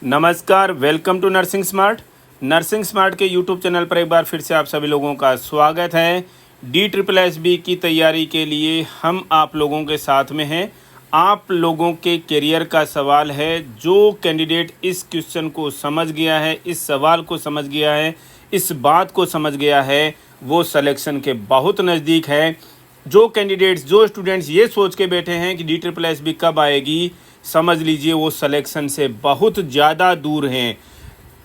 नमस्कार, welcome to nursing smart. Nursing smart के YouTube channel पर एक बार फिर से आप सभी लोगों का स्वागत है। DSSB की तैयारी के लिए हम आप लोगों के साथ में हैं। आप लोगों के करियर का सवाल है। जो कैंडिडेट इस क्वेश्चन को समझ गया है, इस सवाल को समझ गया है, इस बात को समझ गया है, वो सिलेक्शन के बहुत नज़दीक है। जो कैंडिडेट्स, जो स्टूडेंट्स ये सोच के बैठे हैं कि DSSB कब आएगी, समझ लीजिए वो सिलेक्शन से बहुत ज़्यादा दूर हैं।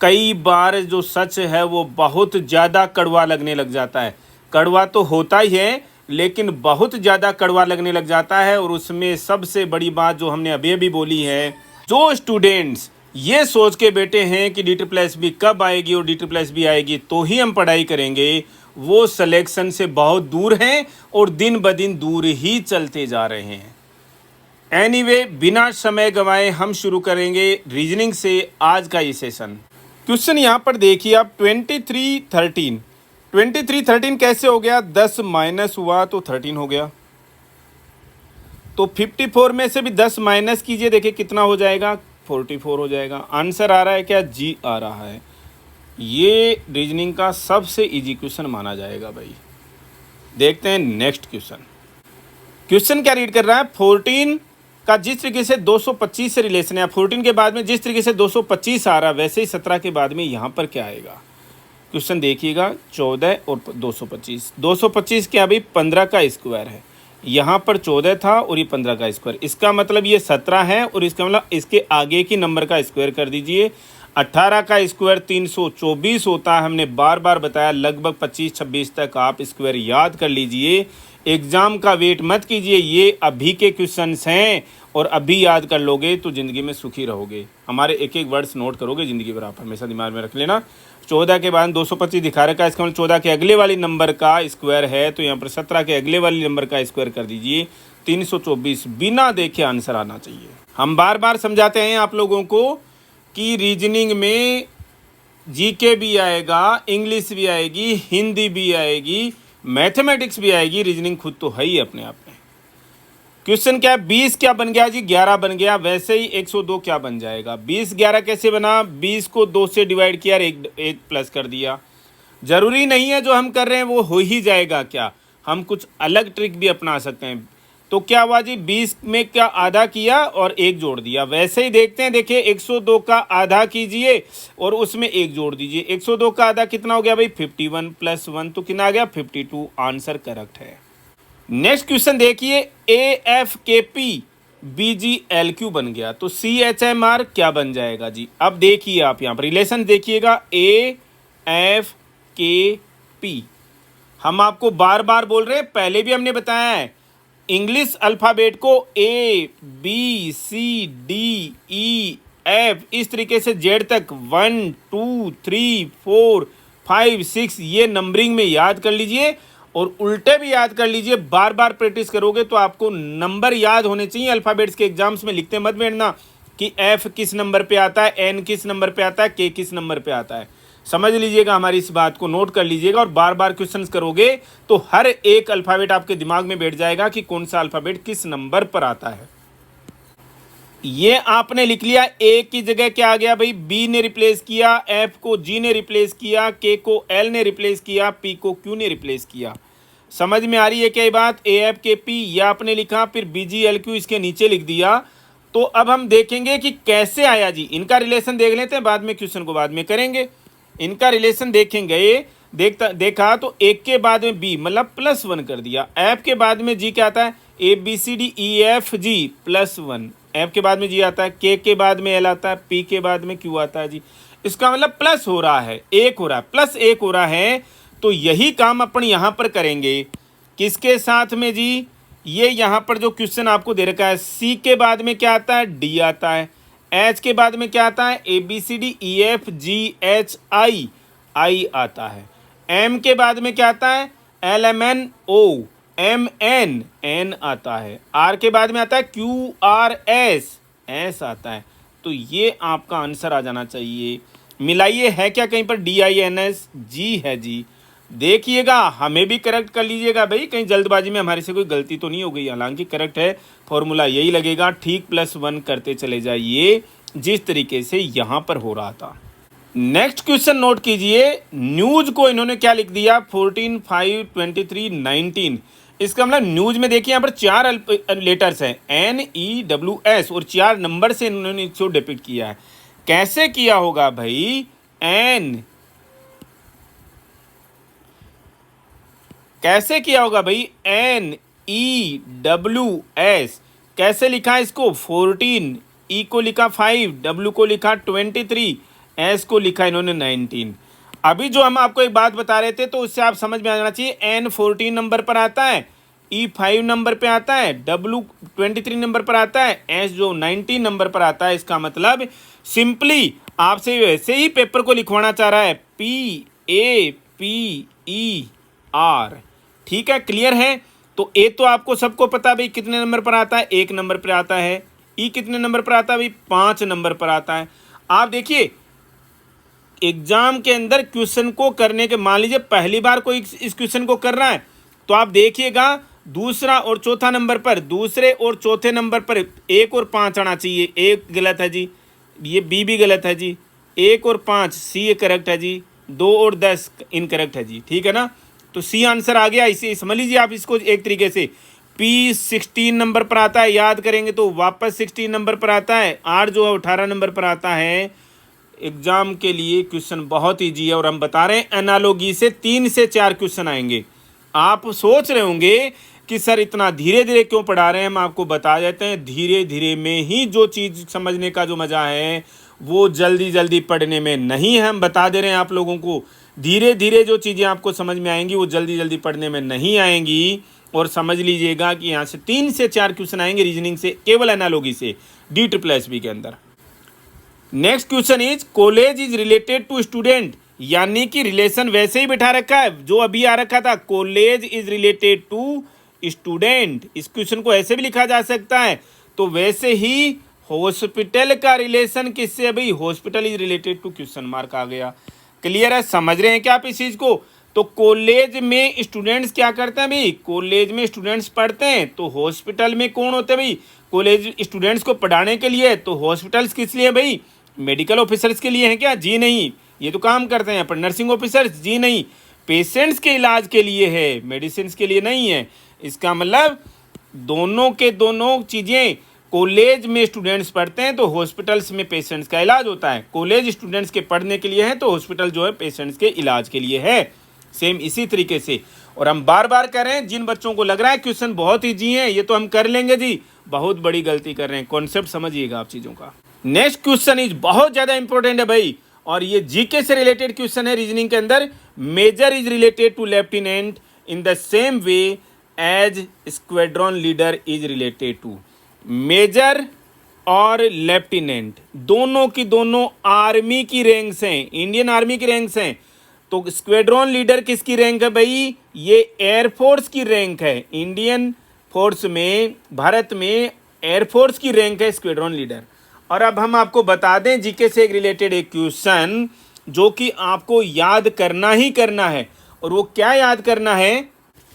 कई बार जो सच है वो बहुत ज़्यादा कड़वा लगने लग जाता है। कड़वा तो होता ही है, लेकिन बहुत ज़्यादा कड़वा लगने लग जाता है। और उसमें सबसे बड़ी बात जो हमने अभी अभी बोली है, जो स्टूडेंट्स ये सोच के बैठे हैं कि DSSB कब आएगी और DSSB आएगी तो ही हम पढ़ाई करेंगे, वो सिलेक्शन से बहुत दूर हैं और दिन ब दिन दूर ही चलते जा रहे हैं। एनीवे, बिना समय गंवाए हम शुरू करेंगे रीजनिंग से आज का ये सेशन। क्वेश्चन यहाँ पर देखिए आप, 2313 कैसे हो गया? 10 माइनस हुआ तो 13 हो गया। तो 54 में से भी 10 माइनस कीजिए, देखिए कितना हो जाएगा? 44 हो जाएगा। आंसर आ रहा है क्या? जी आ रहा है। ये रीजनिंग का सबसे इजी क्वेश्चन माना जाएगा भाई। देखते हैं नेक्स्ट क्वेश्चन। क्वेश्चन क्या रीड कर रहा है? 14 का जिस तरीके से 225 से रिलेशन है, 14 के बाद में जिस तरीके से 225 आ रहा है, वैसे ही 17 के बाद में यहाँ पर क्या आएगा? क्वेश्चन देखिएगा, 14 और 225। 225 क्या भाई? 15 का स्क्वायर है। यहाँ पर 14 था और ये 15 का स्क्वायर, इसका मतलब ये 17 है और इसका मतलब इसके आगे की नंबर का स्क्वायर कर दीजिए। 18 का स्क्वायर 324 होता है। हमने बार बार बताया, लगभग 25-26 तक आप स्क्वायर याद कर लीजिए। एग्ज़ाम का वेट मत कीजिए, ये अभी के क्वेश्चंस हैं और अभी याद कर लोगे तो ज़िंदगी में सुखी रहोगे। हमारे एक एक वर्ड्स नोट करोगे ज़िंदगी भर, आप हमेशा दिमाग में रख लेना। 14 के बाद 225 दिखा रखा है, इसका मतलब 14 के अगले वाली नंबर का स्क्वायर है, तो यहाँ पर 17 के अगले वाली नंबर का स्क्वायर कर दीजिए। 324 बिना देखे आंसर आना चाहिए। हम बार बार समझाते हैं आप लोगों को कि रीजनिंग में जीके भी आएगा, इंग्लिश भी आएगी, हिंदी भी आएगी, मैथमेटिक्स भी आएगी, रीजनिंग खुद तो है ही अपने आप में। क्वेश्चन क्या है? 20 क्या बन गया जी? 11 बन गया। वैसे ही 102 क्या बन जाएगा? 20 11 कैसे बना? 20 को 2 से डिवाइड किया और एक प्लस कर दिया। जरूरी नहीं है जो हम कर रहे हैं वो हो ही जाएगा, क्या हम कुछ अलग ट्रिक भी अपना सकते हैं। तो क्या हुआ जी? 20 में क्या आधा किया और एक जोड़ दिया। वैसे ही देखते हैं, देखिए 102 का आधा कीजिए और उसमें एक जोड़ दीजिए। 102 का आधा कितना हो गया भाई? 51 प्लस 1 तो कितना आ गया? 52। आंसर करेक्ट है। नेक्स्ट क्वेश्चन देखिए, AFKP BGLQ बन गया, तो CHMR क्या बन जाएगा जी? अब देखिए आप यहाँ पर रिलेशन देखिएगा, AFKP। हम आपको बार बार बोल रहे हैं, पहले भी हमने बताया है, इंग्लिश अल्फ़ाबेट को ABCDEF इस तरीके से जेड तक 1 2 3 4 5 6 ये नंबरिंग में याद कर लीजिए और उल्टे भी याद कर लीजिए। बार बार प्रैक्टिस करोगे तो आपको नंबर याद होने चाहिए। अल्फ़ाबेट्स के एग्जाम्स में लिखते मत बैठना कि F किस नंबर पे आता है, N किस नंबर पे आता है, K किस नंबर पे आता है। समझ लीजिएगा, हमारी इस बात को नोट कर लीजिएगा और बार बार क्वेश्चंस करोगे तो हर एक अल्फ़ाबेट आपके दिमाग में बैठ जाएगा कि कौन सा अल्फ़ाबेट किस नंबर पर आता है। ये आपने लिख लिया। ए की जगह क्या आ गया भाई? बी ने रिप्लेस किया, एफ को जी ने रिप्लेस किया, के को एल ने रिप्लेस किया, पी को क्यू ने रिप्लेस किया। समझ में आ रही है क्या बात? ए एफ के पी ये आपने लिखा, फिर बी जी एल क्यू इसके नीचे लिख दिया। तो अब हम देखेंगे कि कैसे आया जी। इनका रिलेशन देख लेते हैं, बाद में क्वेश्चन को बाद में करेंगे। इनका रिलेशन देखेंगे, देखा तो एक के बाद में बी मतलब +1 कर दिया। एफ के बाद में जी क्या आता है? ABCDEFG +1। एफ के बाद में जी आता है, के बाद में एल आता है, पी के बाद में क्यू आता है जी। इसका मतलब प्लस हो रहा है, एक हो रहा है, +1 हो रहा है। तो यही काम अपन यहाँ पर करेंगे। किसके साथ में जी? ये यहाँ पर जो क्वेश्चन आपको दे रखा है, सी के बाद में क्या आता है? डी आता है। एच के बाद में क्या आता है? ABCDEFGHI आई आता है। एम के बाद में क्या आता है? LMNO एन आता है। आर के बाद में आता है QRS एस आता है। तो ये आपका आंसर आ जाना चाहिए। मिलाइए, है क्या कहीं पर DINS? जी है जी। देखिएगा, हमें भी करेक्ट कर लीजिएगा भाई, कहीं जल्दबाजी में हमारे से कोई गलती तो नहीं हो गई। हालांकि करेक्ट है, फॉर्मूला यही लगेगा। ठीक +1 करते चले जाइए, जिस तरीके से यहाँ पर हो रहा था। नेक्स्ट क्वेश्चन नोट कीजिए, न्यूज को इन्होंने क्या लिख दिया 14, 5, 23, 19। इसका मतलब न्यूज में देखिए यहाँ पर 4 लेटर्स हैं NEWS और 4 नंबर से इन्होंने इसको डिपिक्ट किया है। कैसे किया होगा भाई? कैसे किया होगा भाई? NEWS कैसे लिखा है इसको? 14, E को लिखा 5, W को लिखा 23, S को लिखा इन्होंने 19। अभी जो हम आपको एक बात बता रहे थे तो उससे आप समझ में आ जाना चाहिए। N 14 नंबर पर आता है, E 5 नंबर पे आता है, W 23 नंबर पर आता है, S जो 19 नंबर पर आता है। इसका मतलब सिंपली आपसे वैसे ही पेपर को लिखवाना चाह रहा है PAPER। ठीक है, क्लियर है? तो ए तो आपको सबको पता भाई कितने नंबर पर आता है, 1 नंबर पर आता है। ई कितने नंबर पर आता है भाई? 5 नंबर पर आता है। आप देखिए एग्जाम के अंदर क्वेश्चन को करने के, मान लीजिए पहली बार कोई इस क्वेश्चन को कर रहा है तो आप देखिएगा दूसरा और चौथा नंबर पर, दूसरे और चौथे नंबर पर 1 और 5 आना चाहिए। 1 गलत है जी, ये बी भी गलत है जी। 1 और 5 सी करेक्ट है जी, 2 और 10 इनकरेक्ट है जी। ठीक है ना? तो सी आंसर आ गया। इसे समझ लीजिए आप इसको एक तरीके से। P 16 नंबर पर आता है, याद करेंगे तो वापस 16 नंबर पर आता है। R जो है 18 नंबर पर आता है। एग्जाम के लिए क्वेश्चन बहुत ईजी है और हम बता रहे हैं एनालॉजी से 3 से 4 क्वेश्चन आएंगे। आप सोच रहे होंगे कि सर इतना धीरे धीरे क्यों पढ़ा रहे हैं? हम आपको बता देते हैं, धीरे धीरे में ही जो चीज़ समझने का जो मज़ा है वो जल्दी जल्दी पढ़ने में नहीं है। हम बता दे रहे हैं आप लोगों को, धीरे धीरे जो चीज़ें आपको समझ में आएंगी वो जल्दी जल्दी पढ़ने में नहीं आएंगी। और समझ लीजिएगा कि यहाँ से 3 से 4 क्वेश्चन आएंगे रीजनिंग से, केवल एनालॉजी से, DSSB के अंदर। Next question is college is related to student, यानी कि रिलेशन वैसे ही बिठा रखा है जो अभी आ रखा था, college is related to student. इस क्वेश्चन को ऐसे भी लिखा जा सकता है। तो वैसे ही हॉस्पिटल का रिलेशन किससे है भाई? Hospital is related to question mark आ गया। क्लियर है? समझ रहे हैं क्या आप इस चीज को? तो कॉलेज में स्टूडेंट्स क्या करते हैं भाई? कॉलेज में स्टूडेंट्स पढ़ते हैं। तो हॉस्पिटल में कौन होते हैं भाई? कॉलेज स्टूडेंट्स को पढ़ाने के लिए। तो हॉस्पिटल्स किस लिए भाई? मेडिकल ऑफिसर्स के लिए हैं क्या? जी नहीं, ये तो काम करते हैं पर। Nursing officers? जी नहीं, पेशेंट्स के इलाज के लिए है, मेडिसिन के लिए नहीं है। इसका मतलब दोनों के दोनों चीज़ें, कॉलेज में स्टूडेंट्स पढ़ते हैं तो हॉस्पिटल्स में पेशेंट्स का इलाज होता है। कॉलेज स्टूडेंट्स के पढ़ने के लिए है तो हॉस्पिटल जो है पेशेंट्स के इलाज के लिए है। सेम इसी तरीके से। और हम बार बार कह रहे हैं, जिन बच्चों को लग रहा है क्वेश्चन बहुत ईजी है, ये तो हम कर लेंगे जी, बहुत बड़ी गलती कर रहे हैं। कॉन्सेप्ट समझिएगा आप चीज़ों का। नेक्स्ट क्वेश्चन इज बहुत ज़्यादा इंपॉर्टेंट है भाई, और ये जीके से रिलेटेड क्वेश्चन है रीजनिंग के अंदर। Major is related to lieutenant in the same way as squadron leader is related to. Major और लेफ्टिनेंट दोनों की दोनों आर्मी की रैंक्स हैं, इंडियन आर्मी की रैंक्स हैं। तो स्क्वाड्रन लीडर किसकी रैंक है भाई? ये एयरफोर्स की रैंक है। इंडियन फोर्स में, भारत में एयरफोर्स की रैंक है स्क्वाड्रन लीडर। और अब हम आपको बता दें जीके से एक रिलेटेड एक क्वेश्चन जो कि आपको याद करना ही करना है। और वो क्या याद करना है?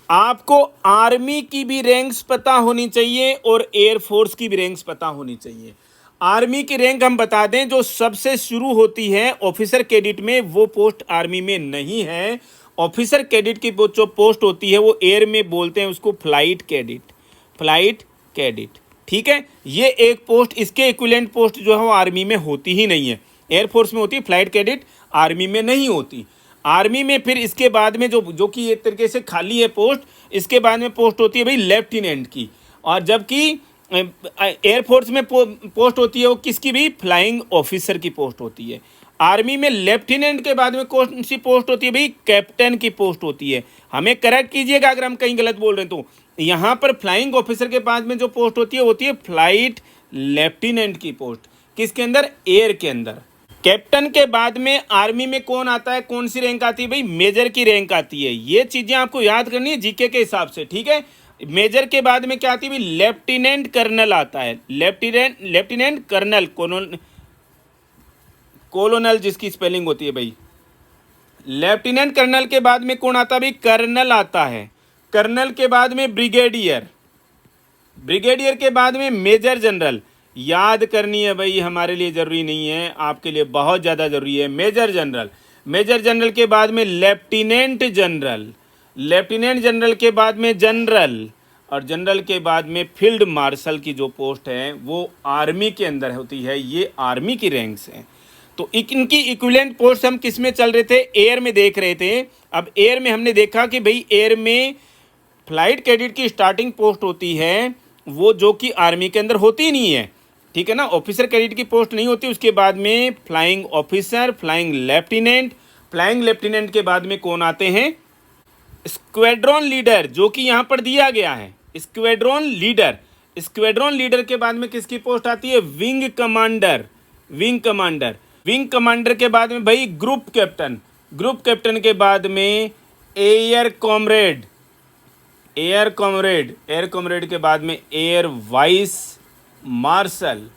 आपको आर्मी की भी रैंक्स पता होनी चाहिए और एयरफोर्स की भी रैंक्स पता होनी चाहिए। आर्मी की रैंक हम बता दें जो सबसे शुरू होती है ऑफिसर कैडेट में, वो पोस्ट आर्मी में नहीं है। ऑफिसर कैडेट की जो पोस्ट होती है वो एयर में बोलते हैं उसको फ्लाइट कैडेट, फ्लाइट कैडेट। ठीक है, ये एक पोस्ट, इसके इक्विवेलेंट पोस्ट जो है वो आर्मी में होती ही नहीं है। एयरफोर्स में होती है, फ्लाइट कैडेट आर्मी में नहीं होती। आर्मी में फिर इसके बाद में जो कि एक तरीके से खाली है पोस्ट, इसके बाद में पोस्ट होती है भाई लेफ्टिनेंट की। और जबकि एयरफोर्स में पोस्ट होती है वो किसकी भी? फ्लाइंग ऑफिसर की पोस्ट होती है। आर्मी में लेफ्टिनेंट के बाद में कौन सी पोस्ट होती है भाई? कैप्टन की पोस्ट होती है। हमें करेक्ट कीजिएगा अगर हम कहीं गलत बोल रहे हैं तो। यहाँ पर फ्लाइंग ऑफिसर के बाद में जो पोस्ट होती है फ्लाइट लेफ्टिनेंट की पोस्ट। किसके अंदर? एयर के अंदर। कैप्टन के बाद में आर्मी में कौन आता है? कौन सी रैंक आती है भाई? मेजर की रैंक आती है। ये चीजें आपको याद करनी है जीके के हिसाब से। ठीक है, मेजर के बाद में क्या आती है भाई? लेफ्टिनेंट कर्नल आता है। लेफ्टिनेंट कर्नल, कोलोनल जिसकी स्पेलिंग होती है भाई। लेफ्टिनेंट कर्नल के बाद में कौन आता है भाई? कर्नल आता है। कर्नल के बाद में ब्रिगेडियर, ब्रिगेडियर के बाद में मेजर जनरल। याद करनी है भाई, हमारे लिए ज़रूरी नहीं है, आपके लिए बहुत ज़्यादा ज़रूरी है। मेजर जनरल, मेजर जनरल के बाद में लेफ्टिनेंट जनरल, लेफ्टिनेंट जनरल के बाद में जनरल, और जनरल के बाद में फील्ड मार्शल की जो पोस्ट है वो आर्मी के अंदर होती है। ये आर्मी की रैंक्स हैं। तो इनकी इक्विवेलेंट पोस्ट हम किस में चल रहे थे, एयर में देख रहे थे। अब एयर में हमने देखा कि भाई एयर में फ्लाइट कैडेट की स्टार्टिंग पोस्ट होती है वो जो कि आर्मी के अंदर होती नहीं है, ठीक है ना, ऑफिसर कैडेट की पोस्ट नहीं होती। उसके बाद में flying officer, flying lieutenant, flying lieutenant के बाद में कौन आते हैं, स्क्वाड्रॉन लीडर, जो कि यहाँ पर दिया गया है स्क्वाड्रॉन लीडर। स्क्वाड्रॉन लीडर के बाद में किसकी पोस्ट आती है, wing commander, wing commander. Wing commander के बाद में भाई ग्रुप कैप्टन, ग्रुप कैप्टन के बाद में air comrade, air comrade, air comrade के बाद में air vice marshal,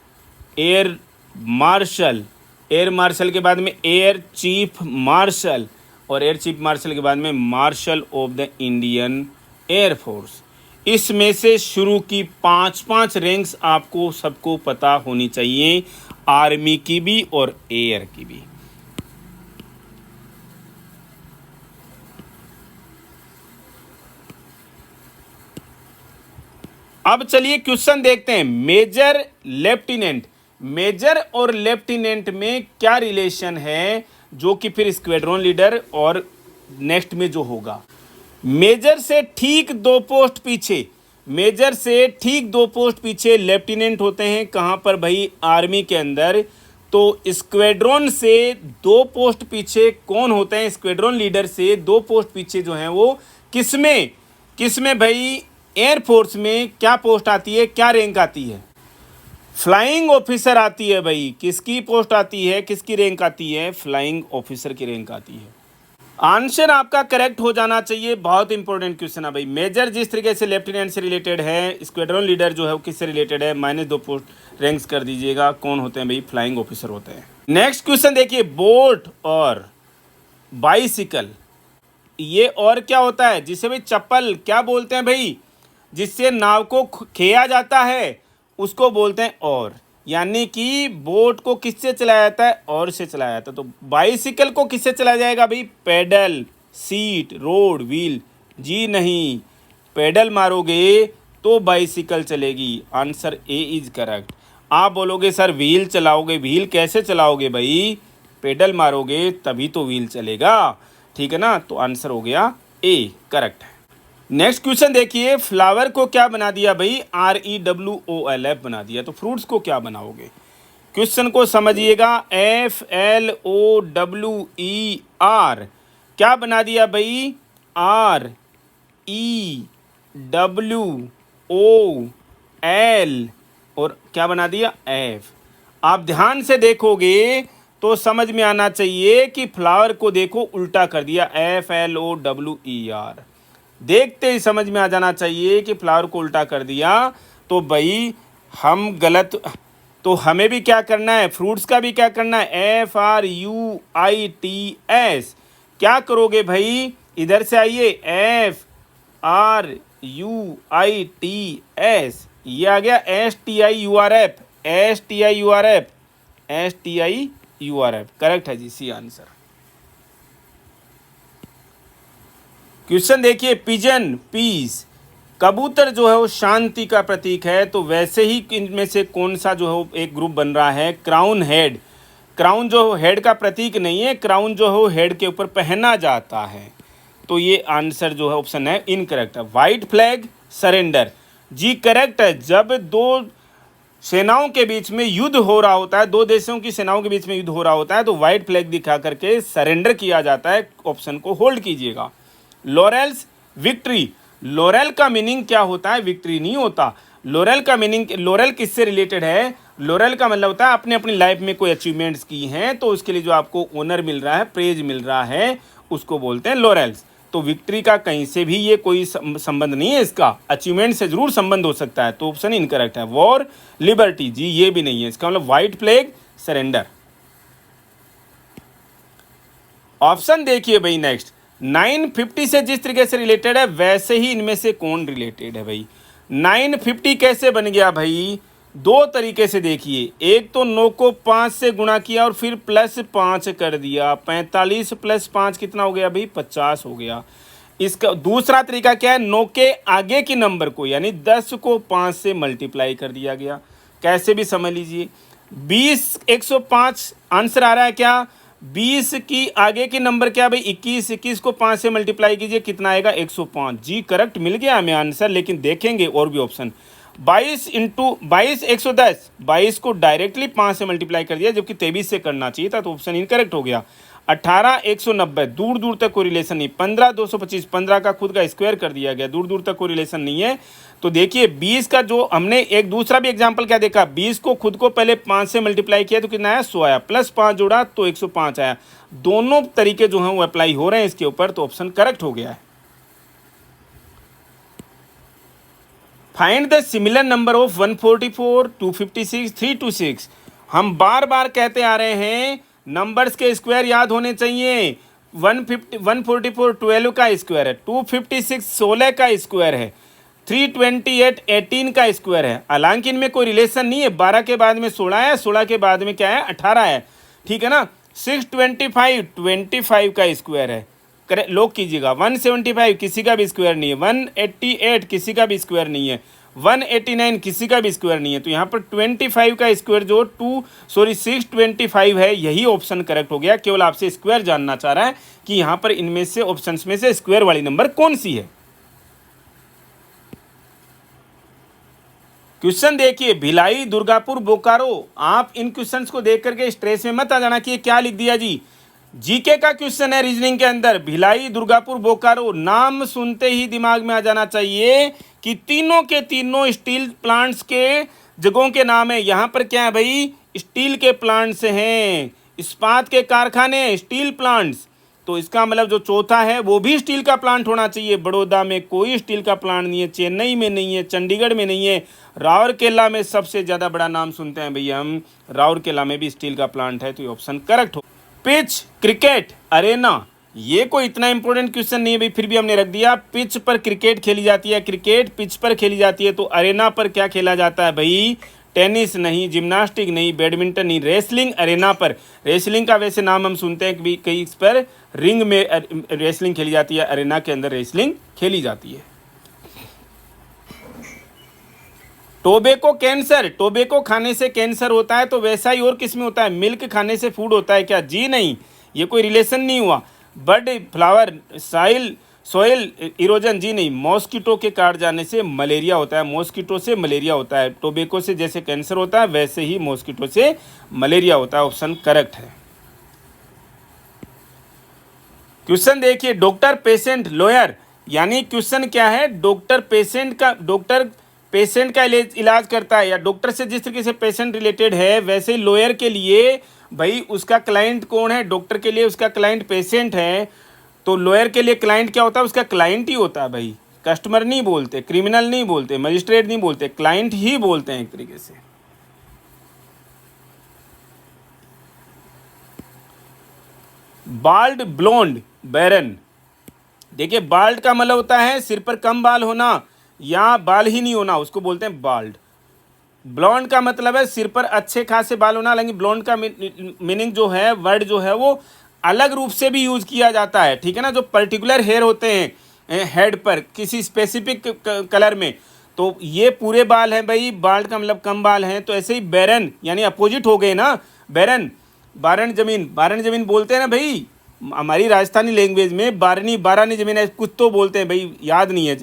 air marshal, air marshal के बाद में एयर चीफ मार्शल, और एयर चीफ मार्शल के बाद में marshal of the Indian air force. इसमें से शुरू की 5-5 रैंक्स आपको सबको पता होनी चाहिए, आर्मी की भी और एयर की भी। अब चलिए क्वेश्चन देखते हैं। मेजर लेफ्टिनेंट, मेजर और लेफ्टिनेंट में क्या रिलेशन है, जो कि फिर स्क्वाड्रन लीडर और नेक्स्ट में जो होगा। मेजर से ठीक 2 पोस्ट पीछे, मेजर से ठीक 2 पोस्ट पीछे लेफ्टिनेंट होते हैं। कहाँ पर भाई, आर्मी के अंदर। तो स्क्वाड्रन से 2 पोस्ट पीछे कौन होते हैं, स्क्वाड्रन लीडर से 2 पोस्ट पीछे जो हैं वो किसमें, किसमें भाई, एयरफोर्स में क्या पोस्ट आती है, क्या रैंक आती है, फ्लाइंग ऑफिसर आती है भाई। किसकी पोस्ट आती है, किसकी रैंक आती है, फ्लाइंग ऑफिसर की रैंक आती है। आंसर आपका करेक्ट हो जाना चाहिए, बहुत इंपॉर्टेंट क्वेश्चन है भाई। मेजर जिस तरीके से लेफ्टिनेंट से रिलेटेड है, स्क्वाड्रन लीडर जो है वो किससे रिलेटेड है, -2 पोस्ट रैंक्स कर दीजिएगा। कौन होते हैं भाई, फ्लाइंग ऑफिसर होते हैं। नेक्स्ट क्वेश्चन देखिए, बोट और बाइसिकल, ये और क्या होता है, जिसे भाई चप्पल क्या बोलते हैं भाई, जिससे नाव को खेया जाता है उसको बोलते हैं और। यानी कि बोट को किससे चलाया जाता है, और से चलाया जाता है। तो बाइसिकल को किससे चलाया जाएगा भाई, पैडल, सीट, रोड, व्हील। जी नहीं, पैडल मारोगे तो बाइसिकल चलेगी। Answer A is correct. आप बोलोगे सर व्हील चलाओगे, व्हील कैसे चलाओगे भाई, पैडल मारोगे तभी तो व्हील चलेगा, ठीक है ना। तो आंसर हो गया ए, करेक्ट है। नेक्स्ट क्वेश्चन देखिए, फ्लावर को क्या बना दिया भाई, REWOLF बना दिया। तो फ्रूट्स को क्या बनाओगे, क्वेश्चन को समझिएगा। FLOWER क्या बना दिया भाई, REWOL और क्या बना दिया, F। आप ध्यान से देखोगे तो समझ में आना चाहिए कि फ्लावर को देखो उल्टा कर दिया, FLOWER। देखते ही समझ में आ जाना चाहिए कि फ्लावर को उल्टा कर दिया। तो भाई हम गलत, तो हमें भी क्या करना है, फ्रूट्स का भी क्या करना है, FRUITS। क्या करोगे भाई, इधर से आइए, FRUITS, ये आ गया STIURF, करेक्ट है जी, सी आंसर। क्वेश्चन देखिए, पिजन, पीस, कबूतर जो है वो शांति का प्रतीक है। तो वैसे ही इनमें से कौन सा जो है एक ग्रुप बन रहा है, क्राउन हेड। क्राउन जो हेड का प्रतीक नहीं है, क्राउन जो है हेड के ऊपर पहना जाता है। तो ये आंसर जो है ऑप्शन है इनकरेक्ट है। वाइट फ्लैग, सरेंडर, जी करेक्ट है। जब 2 सेनाओं के बीच में युद्ध हो रहा होता है, 2 देशों की सेनाओं के बीच में युद्ध हो रहा होता है, तो व्हाइट फ्लैग दिखा करके सरेंडर किया जाता है। ऑप्शन को होल्ड कीजिएगा। लॉरेल्स, विक्ट्री, लॉरेल का मीनिंग क्या होता है, विक्ट्री नहीं होता। लॉरेल का मीनिंग, लॉरेल किससे रिलेटेड है, लॉरेल का मतलब होता है आपने अपनी लाइफ में कोई अचीवमेंट्स की हैं तो उसके लिए जो आपको ऑनर मिल रहा है, प्रेज मिल रहा है, उसको बोलते हैं लॉरेल्स। तो विक्ट्री का कहीं से भी ये कोई संबंध नहीं है, इसका अचीवमेंट से जरूर संबंध हो सकता है। तो ऑप्शन इनकरेक्ट है। वॉर, लिबर्टी, जी ये भी नहीं है, इसका मतलब व्हाइट फ्लैग, सरेंडर। ऑप्शन देखिए भाई नेक्स्ट, 950 से जिस तरीके से रिलेटेड है वैसे ही इनमें से कौन रिलेटेड है भाई। 950 कैसे बन गया भाई, दो तरीके से देखिए, एक तो 9 को 5 से गुणा किया और फिर +5 कर दिया, 45 + 5 कितना हो गया भाई, 50 हो गया। इसका दूसरा तरीका क्या है, 9 के आगे की नंबर को यानी 10 को 5 से मल्टीप्लाई कर दिया गया। कैसे भी समझ लीजिए, 20 105 आंसर आ रहा है क्या, 20 की आगे की नंबर क्या भाई 21, 21 को 5 से मल्टीप्लाई कीजिए कितना आएगा 105। जी करेक्ट मिल गया हमें आंसर, लेकिन देखेंगे और भी ऑप्शन। 22 इंटू 22 110, 22 को डायरेक्टली 5 से मल्टीप्लाई कर दिया जबकि 23 से करना चाहिए था, तो ऑप्शन इनकरेक्ट हो गया। 18 190 दूर दूर तक कोई रिलेशन नहीं। 15 225, 15 का खुद का स्क्वायर कर दिया गया, दूर दूर तक कोई रिलेशन नहीं है। तो देखिए 20 का जो हमने एक दूसरा भी एग्जांपल क्या देखा, 20 को खुद को पहले 5 से मल्टीप्लाई किया तो कितना आया 100 आया, +5 जोड़ा तो 105 आया। दोनों तरीके जो हैं वो अप्लाई हो रहे हैं इसके ऊपर, तो ऑप्शन करेक्ट हो गया है। Find the similar number of 144 256 326। हम बार बार कहते आ रहे हैं नंबर्स के स्क्वायर याद होने चाहिए। 144 12 का स्क्वायर है, 256 16 का स्क्वायर है, 328 18 का स्क्वायर है। हालांकि इनमें कोई रिलेशन नहीं है, 12 के बाद में 16 है, 16 के बाद में क्या है 18 है, ठीक है ना। 625 25 का स्क्वायर है, लॉक कीजिएगा। 175 किसी का भी स्क्वायर नहीं है, 188 किसी का भी स्क्वायर नहीं है, 189 किसी का भी स्क्वायर नहीं है। तो यहाँ पर 25 का स्क्वायर जो 625 है, यही ऑप्शन करेक्ट हो गया। केवल आपसे स्क्वायर जानना चाह रहा है कि यहाँ पर इनमें से ऑप्शंस में से स्क्वायर वाली नंबर कौन सी है। क्वेश्चन देखिए, भिलाई दुर्गापुर बोकारो। आप इन क्वेश्चंस को देख करके स्ट्रेस में मत आ जाना कि ये क्या लिख दिया जी। जीके का क्वेश्चन है रीजनिंग के अंदर, भिलाई दुर्गापुर बोकारो, नाम सुनते ही दिमाग में आ जाना चाहिए कि तीनों के तीनों स्टील प्लांट्स के जगहों के नाम है। यहाँ पर क्या है भाई, स्टील के प्लांट्स हैं, इस्पात के कारखाने, स्टील प्लांट्स। तो इसका मतलब जो चौथा है वो भी स्टील का प्लांट होना चाहिए। बड़ौदा में कोई स्टील का प्लांट नहीं है, चेन्नई में नहीं है, चंडीगढ़ में नहीं है, राउरकेला में सबसे ज़्यादा बड़ा नाम सुनते हैं भैया हम, राउरकेला में भी स्टील का प्लांट है। तो ये ऑप्शन करेक्ट हो। पिच, क्रिकेट, अरेना, ये कोई इतना इंपॉर्टेंट क्वेश्चन नहीं है भाई, फिर भी हमने रख दिया। पिच पर क्रिकेट खेली जाती है, क्रिकेट पिच पर खेली जाती है, तो अरेना पर क्या खेला जाता है भाई, टेनिस नहीं, जिम्नास्टिक नहीं, बैडमिंटन नहीं, रेसलिंग अरेना पर। रेसलिंग का वैसे नाम हम सुनते हैं कि कई इस पर रिंग में रेसलिंग खेली जाती है, अरेना के अंदर रेसलिंग खेली जाती है। टोबैको कैंसर, टोबैको खाने से कैंसर होता है, तो वैसा ही और किस में होता है, मिल्क खाने से फूड होता है क्या, जी नहीं, ये कोई रिलेशन नहीं हुआ। बर्ड फ्लावर, सोइल इरोजन, जी नहीं, मॉस्किटो के काट जाने से मलेरिया होता है, मॉस्किटो से मलेरिया होता है। टोबैको से जैसे कैंसर होता है वैसे ही मॉस्किटो से मलेरिया होता है, ऑप्शन करेक्ट है। क्वेश्चन देखिए, डॉक्टर पेशेंट लॉयर, यानी क्वेश्चन क्या है, डॉक्टर पेशेंट का इलाज करता है, या डॉक्टर से जिस तरीके से पेशेंट रिलेटेड है वैसे ही लॉयर के लिए भाई उसका क्लाइंट कौन है, डॉक्टर के लिए उसका क्लाइंट पेशेंट है, तो लॉयर के लिए क्लाइंट क्या होता है, उसका क्लाइंट ही होता है भाई। कस्टमर नहीं बोलते, क्रिमिनल नहीं बोलते, मजिस्ट्रेट नहीं बोलते, क्लाइंट ही बोलते हैं एक तरीके से। बाल्ड, ब्लोंड, बैरन, देखिए बाल्ड का मतलब होता है सिर पर कम बाल होना या बाल ही नहीं होना, उसको बोलते हैं बाल्ड। ब्लॉन्ड का मतलब है सिर पर अच्छे खासे बाल होना, लेकिन ब्लॉन्ड का मीनिंग जो है, वर्ड जो है वो अलग रूप से भी यूज किया जाता है, ठीक है ना। जो पर्टिकुलर हेयर होते हैं हेड पर किसी स्पेसिफिक कलर में, तो ये पूरे बाल हैं भाई, बाल्ड का मतलब कम बाल हैं। तो ऐसे ही बैरन यानी अपोजिट हो गए ना, बैरन, बारन जमीन बोलते हैं ना भाई, हमारी राजस्थानी लैंग्वेज में बारानी जमीन है, कुछ तो बोलते हैं भाई, याद नहीं है,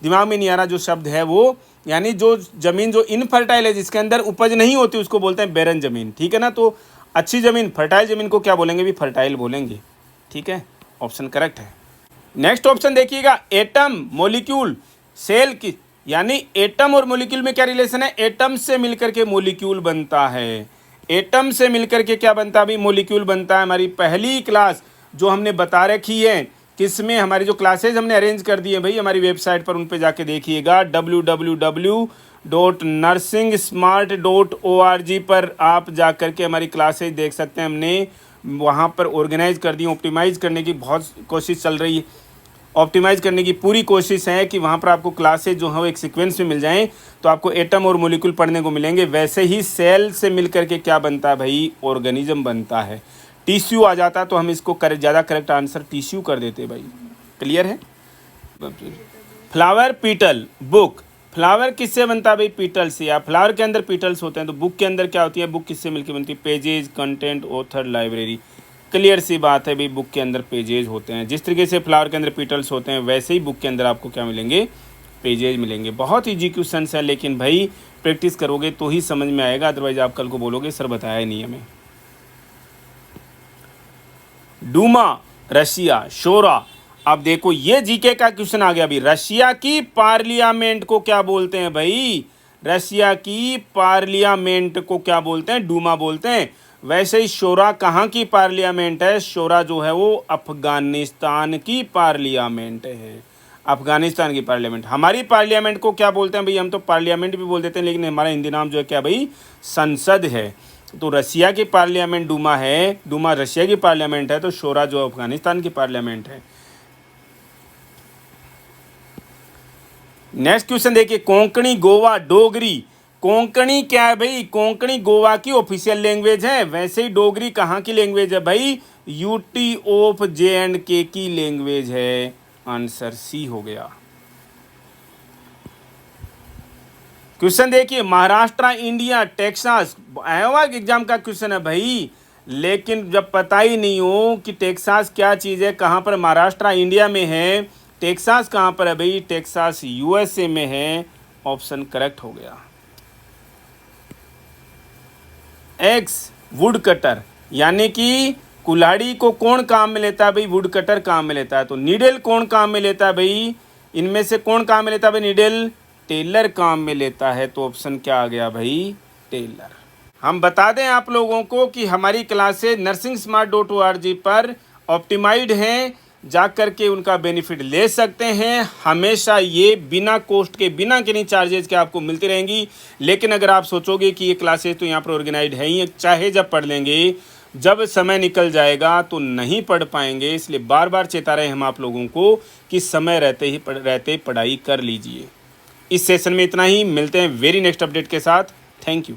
दिमाग में नहीं आ रहा जो शब्द है वो, यानी जो जमीन जो इनफर्टाइल है, जिसके अंदर उपज नहीं होती, उसको बोलते हैं बैरन जमीन, ठीक है ना। तो अच्छी ज़मीन, फर्टाइल ज़मीन को क्या बोलेंगे भी, फर्टाइल बोलेंगे, ठीक है, ऑप्शन करेक्ट है। नेक्स्ट ऑप्शन देखिएगा, एटम, मॉलिक्यूल, सेल की, यानी एटम और मॉलिक्यूल में क्या रिलेशन है, एटम से मिलकर के मॉलिक्यूल बनता है, एटम से मिलकर के क्या बनता है भाई, मॉलिक्यूल बनता है। हमारी पहली क्लास जो हमने बता रखी है, किसमें, हमारी जो क्लासेज हमने अरेंज कर दी है भाई हमारी वेबसाइट पर, उन पे जाके देखिएगा, www.nursingsmart.org पर आप जा कर के हमारी क्लासेज देख सकते हैं। हमने वहाँ पर ऑर्गेनाइज कर दी, ऑप्टिमाइज़ करने की बहुत कोशिश चल रही है। ऑप्टिमाइज़ करने की पूरी कोशिश है कि वहाँ पर आपको क्लासेज जो हैं वो एक सीक्वेंस में मिल जाएं, तो आपको एटम और मोलिक्यूल पढ़ने को मिलेंगे। वैसे ही सेल से मिल करके क्या बनता है भाई, ऑर्गेनिज्म बनता है। टिश्यू आ जाता तो हम इसको ज़्यादा करेक्ट आंसर टिश्यू कर देते भाई। क्लियर है। फ्लावर पीटल बुक, फ्लावर किससे बनता है भाई, पीटल से। या फ्लावर के अंदर पीटल्स होते हैं, तो बुक के अंदर क्या होती है, बुक किससे मिलकर बनती है, pages, content, author, library. Clear सी बात है भाई, बुक के अंदर पेजेज होते हैं। जिस तरीके से फ्लावर के अंदर पीटल्स होते हैं, वैसे ही बुक के अंदर आपको क्या मिलेंगे, पेजेज मिलेंगे। बहुत ईजी क्वेश्चन है, लेकिन भाई प्रैक्टिस करोगे तो ही समझ में आएगा, अदरवाइज आप कल को बोलोगे सर बताया ही नहीं हमें। डूमा रशिया, शोरा। अब देखो ये जीके का क्वेश्चन आ गया अभी। रशिया की पार्लियामेंट को क्या बोलते हैं भाई, रशिया की पार्लियामेंट को क्या बोलते हैं, डूमा बोलते हैं। वैसे ही शोरा कहाँ की पार्लियामेंट है, शोरा जो है वो अफगानिस्तान की पार्लियामेंट है, अफगानिस्तान की पार्लियामेंट। हमारी पार्लियामेंट को क्या बोलते हैं भाई, हम तो पार्लियामेंट भी बोल देते हैं, लेकिन हमारा हिंदी नाम जो है क्या भाई, संसद है। तो रशिया की पार्लियामेंट डूमा है, डूमा रशिया की पार्लियामेंट है, तो शोरा जो अफगानिस्तान की पार्लियामेंट है। नेक्स्ट क्वेश्चन देखिए, कोंकणी, गोवा, डोगरी। कोंकणी क्या है भाई, कोंकणी गोवा की ऑफिशियल लैंग्वेज है। वैसे ही डोगरी कहाँ की लैंग्वेज है भाई, यूटी ऑफ J&K की लैंग्वेज है। आंसर सी हो गया। क्वेश्चन देखिए, Maharashtra, India, Texas. Iowa exam का क्वेश्चन है भाई, लेकिन जब पता ही नहीं हो कि टेक्सास क्या चीज़ है, कहाँ पर महाराष्ट्र इंडिया में है, टेक्सास कहाँ पर है भाई, टेक्सास USA में है। ऑप्शन करेक्ट हो गया। एक्स, वुड कटर, यानी कि कुल्हाड़ी को कौन काम में लेता है भाई, वुड कटर काम में लेता है। तो नीडल कौन काम में लेता है भाई, इनमें से कौन काम में लेता है भाई, नीडल, टेलर काम में लेता है। तो ऑप्शन क्या आ गया भाई, टेलर। हम बता दें आप लोगों को कि हमारी क्लासेज NursingSmart.org पर ऑप्टिमाइड हैं, जा कर के उनका बेनिफिट ले सकते हैं। हमेशा ये बिना कॉस्ट के, बिना किन्हीं चार्जेस के आपको मिलती रहेंगी। लेकिन अगर आप सोचोगे कि ये क्लासेस तो यहाँ पर ऑर्गेनाइज है ही, चाहे जब पढ़ लेंगे, जब समय निकल जाएगा तो नहीं पढ़ पाएंगे। इसलिए बार बार चेता रहे हम आप लोगों को कि समय रहते पढ़ाई कर लीजिए। इस सेशन में इतना ही, मिलते हैं वेरी नेक्स्ट अपडेट के साथ। Thank you.